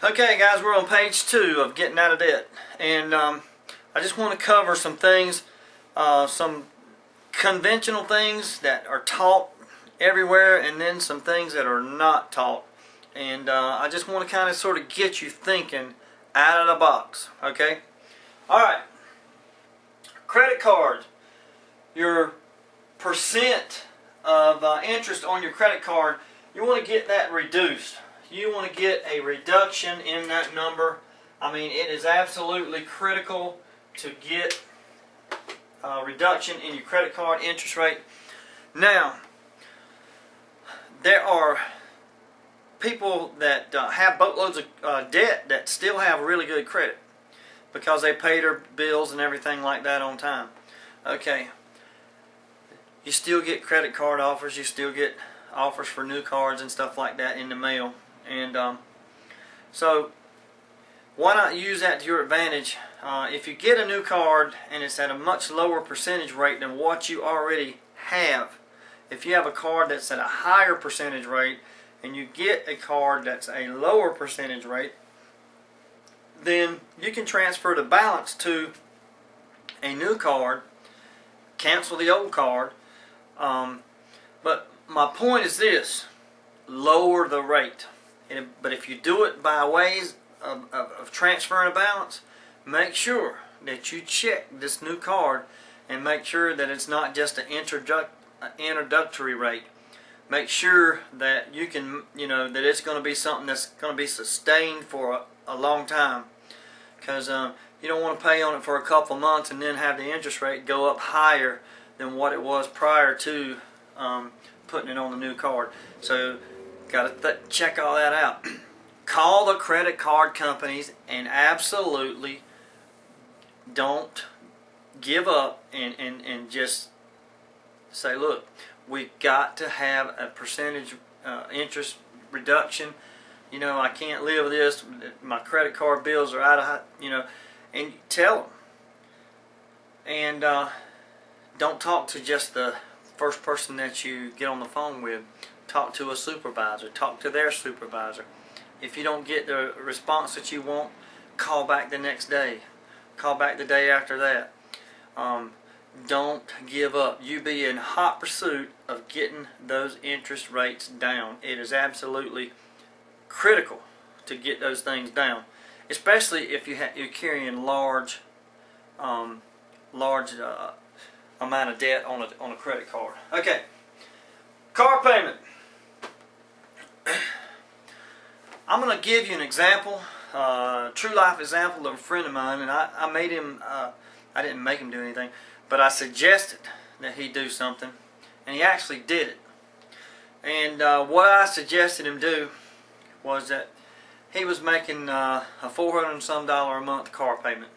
Okay guys, we're on page 2 of Getting Out of Debt, and I just want to cover some things, some conventional things that are taught everywhere, and then some things that are not taught. And I just want to kind of sort of get you thinking out of the box. Okay? Alright, credit cards. Your percent of interest on your credit card, you want to get that reduced. You want to get a reduction in that number. I mean, it is absolutely critical to get a reduction in your credit card interest rate. Now, there are people that have boatloads of debt that still have really good credit because they pay their bills and everything like that on time. Okay, you still get credit card offers, you still get offers for new cards and stuff like that in the mail. And so why not use that to your advantage? If you get a new card and it's at a much lower percentage rate than what you already have, if you have a card that's at a higher percentage rate and you get a card that's a lower percentage rate, then you can transfer the balance to a new card, cancel the old card. But my point is this: lower the rate. But if you do it by ways of transferring a balance, make sure that you check this new card and make sure that it's not just an introductory rate. Make sure that you can, that it's going to be something that's going to be sustained for a long time. Because you don't want to pay on it for a couple months and then have the interest rate go up higher than what it was prior to putting it on the new card. So got to check all that out. Call the credit card companies and absolutely don't give up and just say, look, we've got to have a percentage interest reduction. I can't live with this. My credit card bills are out of, and tell them. And don't talk to just the first person that you get on the phone with. Talk to a supervisor. Talk to their supervisor. If you don't get the response that you want, call back the next day. Call back the day after that. Don't give up. You be in hot pursuit of getting those interest rates down. It is absolutely critical to get those things down, especially if you're carrying large amount of debt on a credit card. Okay, car payment. I'm going to give you an example, true life example of a friend of mine, and I made him, I didn't make him do anything, but I suggested that he do something, and he actually did it. And what I suggested him do was that he was making a $400 and some a month car payment,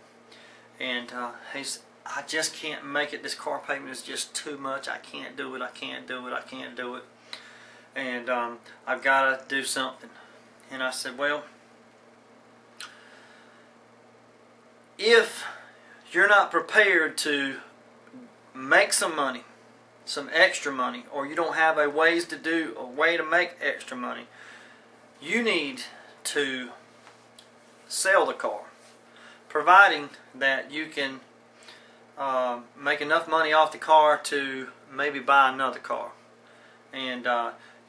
and I just can't make it. This car payment is just too much. I can't do it. I can't do it. I can't do it. And I've got to do something. And I said, well, if you're not prepared to make some money, some extra money, or you don't have a way to make extra money, you need to sell the car, providing that you can make enough money off the car to maybe buy another car. And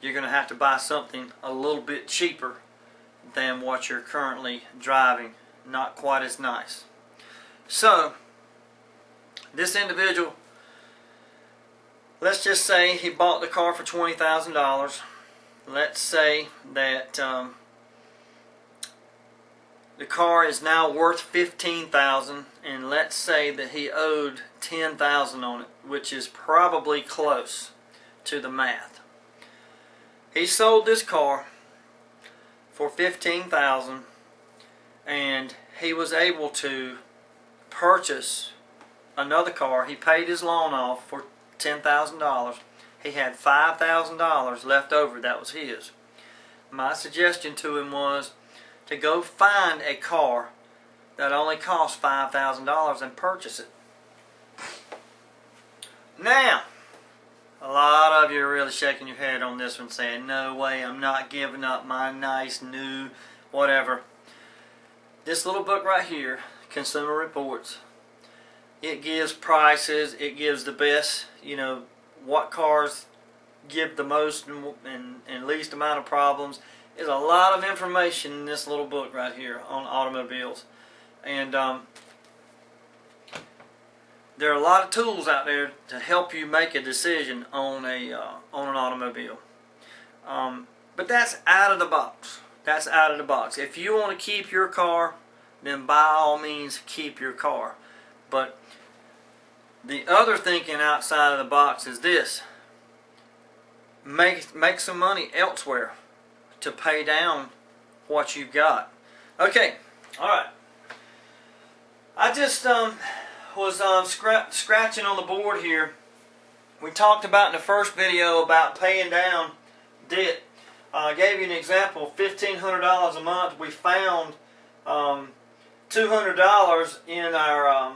you're going to have to buy something a little bit cheaper than what you're currently driving. Not quite as nice. So this individual, let's just say he bought the car for $20,000. Let's say that the car is now worth $15,000, and let's say that he owed $10,000 on it, which is probably close to the math. He sold this car for $15,000, and he was able to purchase another car. He paid his loan off for $10,000. He had $5,000 left over. That was his. My suggestion to him was to go find a car that only cost $5,000 and purchase it. Now, a lot of you are really shaking your head on this one, saying, no way, I'm not giving up my nice new whatever. This little book right here, Consumer Reports, it gives prices, it gives the best, you know, what cars give the most and least amount of problems. There's a lot of information in this little book right here on automobiles. And there are a lot of tools out there to help you make a decision on an automobile. But that's out of the box. That's out of the box. If you want to keep your car, then by all means keep your car. But the other thinking outside of the box is this: make some money elsewhere to pay down what you've got. Okay, all right. I just was scratching on the board here. We talked about in the first video about paying down debt. I gave you an example, $1,500 a month. We found $200 in our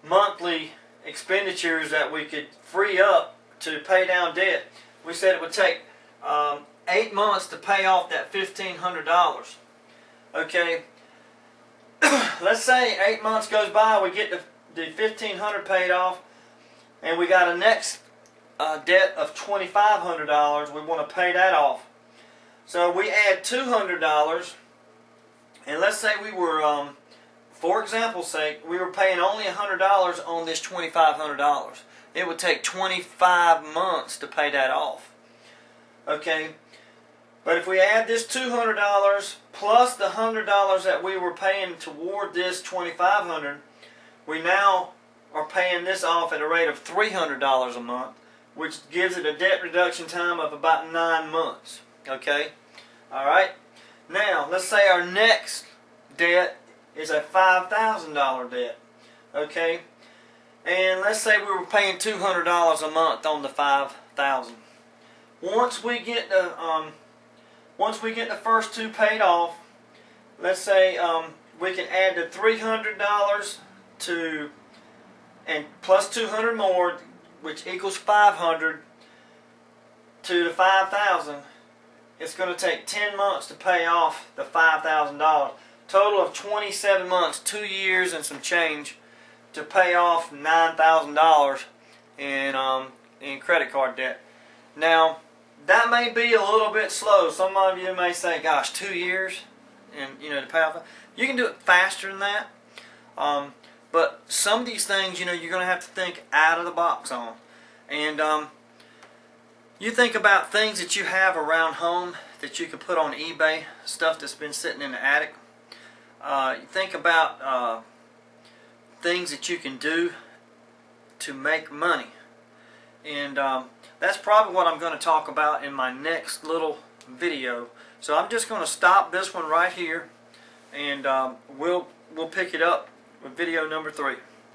monthly expenditures that we could free up to pay down debt. We said it would take 8 months to pay off that $1,500. Okay, let's say 8 months goes by, we get the $1,500 paid off, and we got a next debt of $2,500. We want to pay that off. So we add $200, and let's say we were, for example's sake, we were paying only $100 on this $2,500. It would take 25 months to pay that off. Okay, but if we add this $200 plus the $100 that we were paying toward this $2,500, we now are paying this off at a rate of $300 a month, which gives it a debt reduction time of about 9 months. Okay, all right. Now let's say our next debt is a $5,000 debt. Okay, and let's say we were paying $200 a month on the $5,000. Once we get the first two paid off, let's say we can add the $300 to and plus 200 more, which equals 500 to the 5,000. It's going to take 10 months to pay off the $5,000. Total of 27 months, 2 years and some change to pay off $9,000 in credit card debt. Now, that may be a little bit slow. Some of you may say, gosh, 2 years and to pay off. You can do it faster than that. But some of these things, you're going to have to think out of the box on. And you think about things that you have around home that you can put on eBay, stuff that's been sitting in the attic. You think about things that you can do to make money. And that's probably what I'm going to talk about in my next little video. So I'm just going to stop this one right here, and we'll pick it up with video number 3.